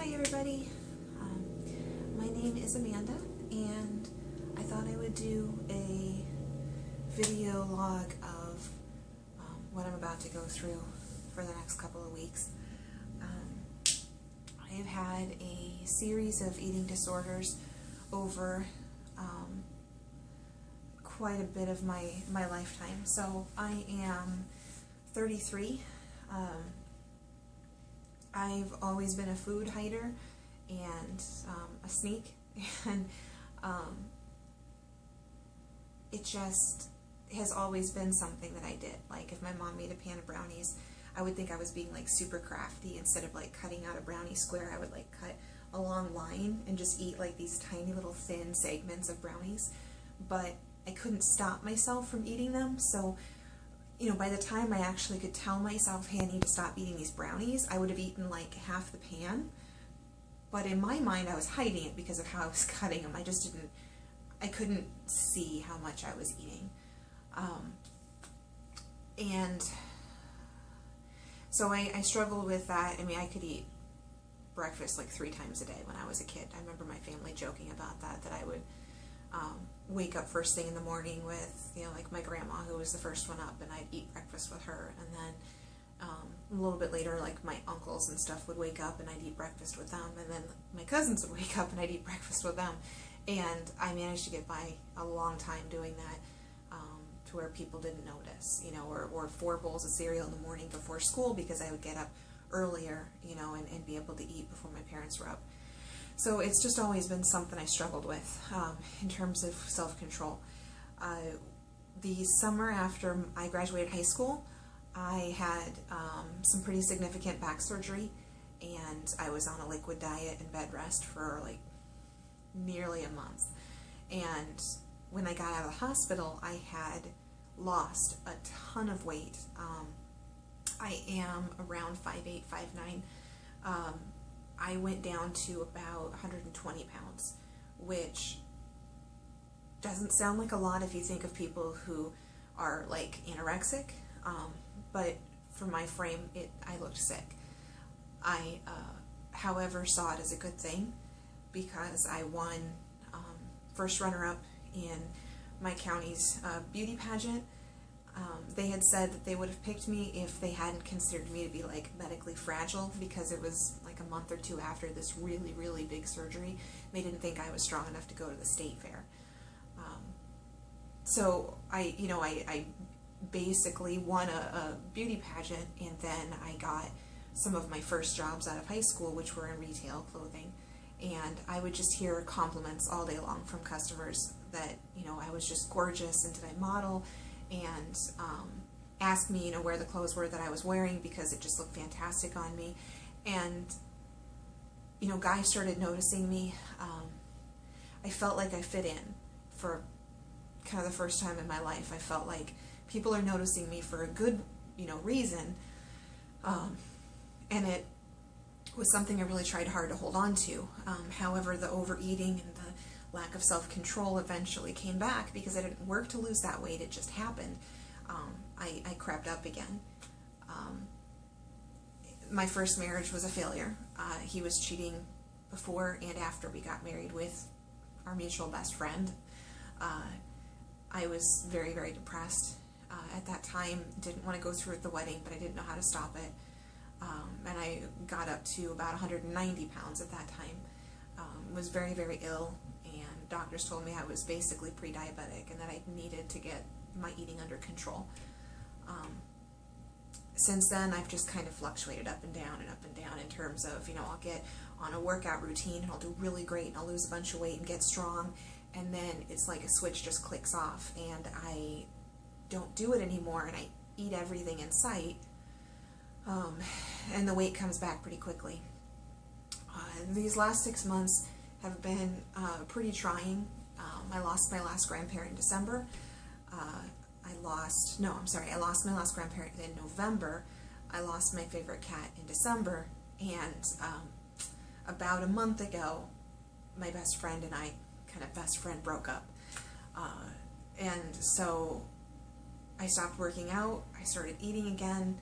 Hi everybody, my name is Amanda and I thought I would do a video log of what I'm about to go through for the next couple of weeks. I have had a series of eating disorders over quite a bit of my lifetime. So I am 33. I've always been a food hider and a sneak, and it just has always been something that I did. Like if my mom made a pan of brownies, I would think I was being like super crafty. Instead of like cutting out a brownie square, I would like cut a long line and just eat like these tiny little thin segments of brownies. But I couldn't stop myself from eating them, so you know, by the time I actually could tell myself, hey, I need to stop eating these brownies, I would have eaten like half the pan. But in my mind, I was hiding it because of how I was cutting them. I couldn't see how much I was eating. And so I struggled with that. I mean, I could eat breakfast like 3 times a day when I was a kid. I remember my family joking about that I would wake up first thing in the morning with, you know, like my grandma, who was the first one up, and I'd eat breakfast with her, and then a little bit later, like my uncles and stuff would wake up and I'd eat breakfast with them, and then my cousins would wake up and I'd eat breakfast with them, and I managed to get by a long time doing that, to where people didn't notice, you know, or 4 bowls of cereal in the morning before school because I would get up earlier, you know, and be able to eat before my parents were up. So it's just always been something I struggled with in terms of self-control. The summer after I graduated high school, I had some pretty significant back surgery, and I was on a liquid diet and bed rest for like nearly a month. And when I got out of the hospital, I had lost a ton of weight. I am around 5'8", 5'9". I went down to about 120 pounds, which doesn't sound like a lot if you think of people who are like anorexic, but for my frame, I looked sick. I, however, saw it as a good thing because I won first runner-up in my county's beauty pageant. They had said that they would have picked me if they hadn't considered me to be like medically fragile, because it was like a month or 2 after this really, really big surgery. They didn't think I was strong enough to go to the state fair. So I basically won a beauty pageant, and then I got some of my first jobs out of high school, which were in retail clothing. And I would just hear compliments all day long from customers that, you know, I was just gorgeous and did I model, and asked me, you know, where the clothes were that I was wearing because it just looked fantastic on me. And, you know, guys started noticing me. I felt like I fit in for kind of the first time in my life. I felt like people are noticing me for a good, you know, reason. And it was something I really tried hard to hold on to. However, the overeating and the lack of self-control eventually came back because I didn't work to lose that weight. It just happened. I crept up again. My first marriage was a failure. He was cheating before and after we got married with our mutual best friend. I was very, very depressed at that time. Didn't want to go through with the wedding, but I didn't know how to stop it. And I got up to about 190 pounds at that time. Was very, very ill, and doctors told me I was basically pre-diabetic and that I needed to get my eating under control. Since then, I've just kind of fluctuated up and down in terms of, you know, I'll get on a workout routine and I'll do really great and I'll lose a bunch of weight and get strong, and then it's like a switch just clicks off and I don't do it anymore and I eat everything in sight, and the weight comes back pretty quickly. These last 6 months have been pretty trying. I lost my last grandparent in December. I lost my last grandparent in November. I lost my favorite cat in December, and about a month ago, my best friend and I, broke up. And so I stopped working out, I started eating again.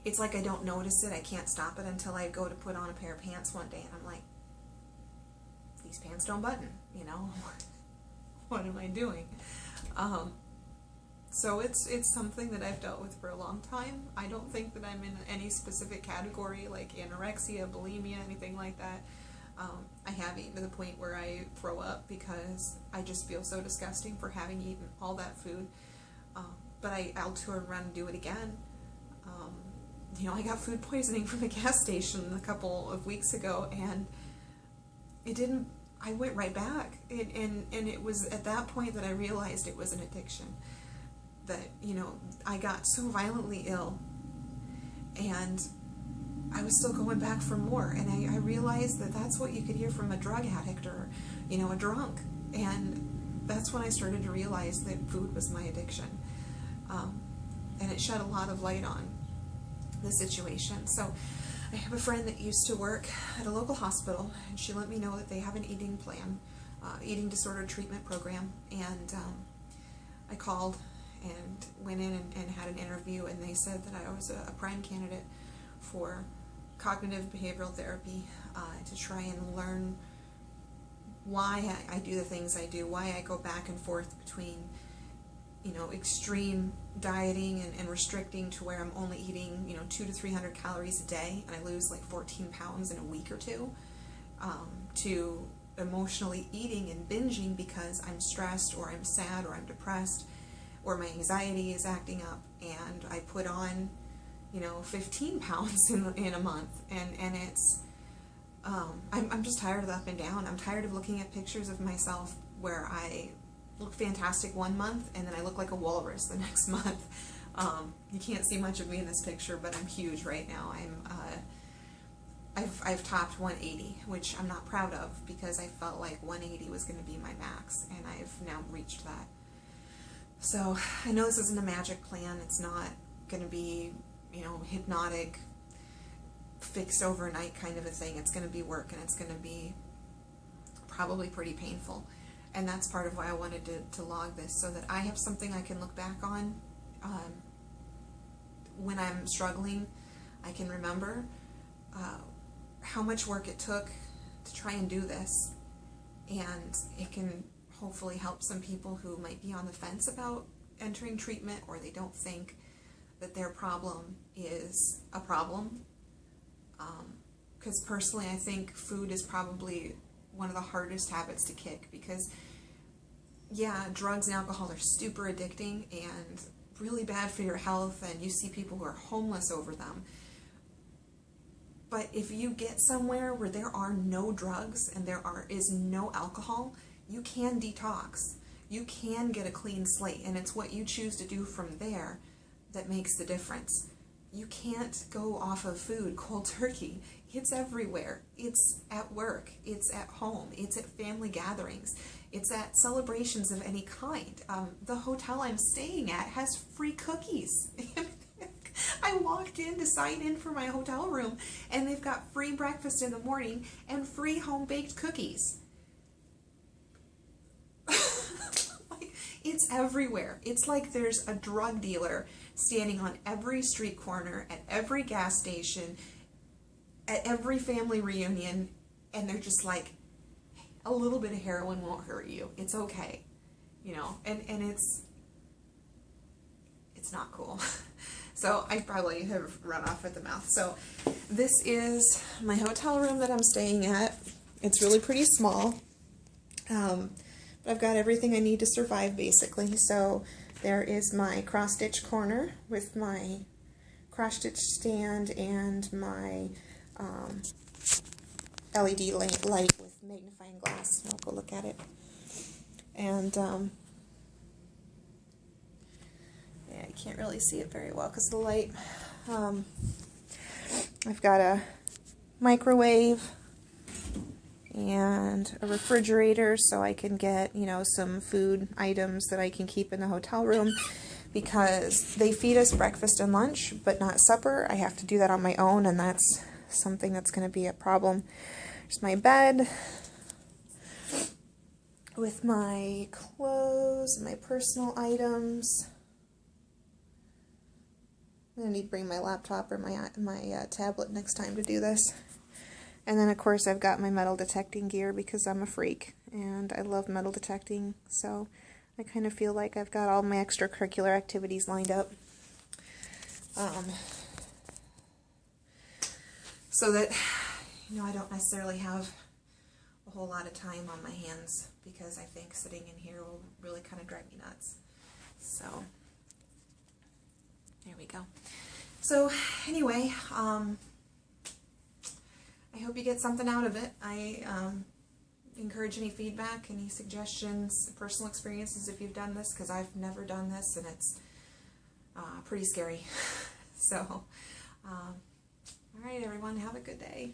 it's like I don't notice it. I can't stop it until I go to put on a pair of pants one day, and I'm like, these pants don't button, you know? What am I doing? So it's something that I've dealt with for a long time. I don't think that I'm in any specific category, like anorexia, bulimia, anything like that. I have eaten to the point where I throw up because I just feel so disgusting for having eaten all that food. But I'll turn around and do it again. You know, I got food poisoning from a gas station a couple of weeks ago, and it didn't, I went right back. And it was at that point that I realized it was an addiction. That, you know, I got so violently ill, and I was still going back for more. And I realized that that's what you could hear from a drug addict or, you know, a drunk. And that's when I started to realize that food was my addiction. And it shed a lot of light on the situation. So I have a friend that used to work at a local hospital, and she let me know that they have an eating plan, eating disorder treatment program. And I called and went in and had an interview, and they said that I was a prime candidate for cognitive behavioral therapy, to try and learn why I do the things I do, why I go back and forth between, you know, extreme dieting and restricting to where I'm only eating, you know, 200 to 300 calories a day, and I lose like 14 pounds in a week or two, to emotionally eating and binging because I'm stressed or I'm sad or I'm depressed or my anxiety is acting up, and I put on, you know, 15 pounds in a month, and it's, I'm just tired of the up and down. I'm tired of looking at pictures of myself where I look fantastic one month, and then I look like a walrus the next month. You can't see much of me in this picture, but I'm huge right now. I've topped 180, which I'm not proud of, because I felt like 180 was going to be my max, and I've now reached that. So I know this isn't a magic plan. It's not going to be, you know, hypnotic, fixed overnight kind of a thing. It's going to be work, and it's going to be probably pretty painful. And that's part of why I wanted to log this, so that I have something I can look back on when I'm struggling. I can remember how much work it took to try and do this, and it can hopefully help some people who might be on the fence about entering treatment, or they don't think that their problem is a problem. Because personally, I think food is probably one of the hardest habits to kick, because yeah, drugs and alcohol are super addicting and really bad for your health, and you see people who are homeless over them. But if you get somewhere where there are no drugs and there is no alcohol, you can detox. You can get a clean slate, and it's what you choose to do from there that makes the difference. You can't go off of food cold turkey. It's everywhere. It's at work. It's at home. It's at family gatherings. It's at celebrations of any kind. The hotel I'm staying at has free cookies. I walked in to sign in for my hotel room, and they've got free breakfast in the morning and free home-baked cookies. It's everywhere. It's like there's a drug dealer standing on every street corner, at every gas station, at every family reunion, and they're just like, hey, a little bit of heroin won't hurt you. It's okay. You know, and it's not cool. So I probably have run off at the mouth. So this is my hotel room that I'm staying at. It's really pretty small. But I've got everything I need to survive, basically. So there is my cross-stitch corner with my cross-stitch stand and my LED light with magnifying glass. I'll go look at it. And yeah, I can't really see it very well because of the light. I've got a microwave and a refrigerator, so I can get, you know, some food items that I can keep in the hotel room, because they feed us breakfast and lunch but not supper. I have to do that on my own, and that's something that's going to be a problem. There's my bed with my clothes and my personal items, I'm going to need to bring my laptop or my tablet next time to do this. And then, of course, I've got my metal detecting gear because I'm a freak, and I love metal detecting, so I kind of feel like I've got all my extracurricular activities lined up. So that, I don't necessarily have a whole lot of time on my hands, because I think sitting in here will really kind of drive me nuts. So, there we go. So, anyway, I hope you get something out of it. I encourage any feedback, any suggestions, personal experiences if you've done this, because I've never done this, and it's pretty scary. So, all right, everyone, have a good day.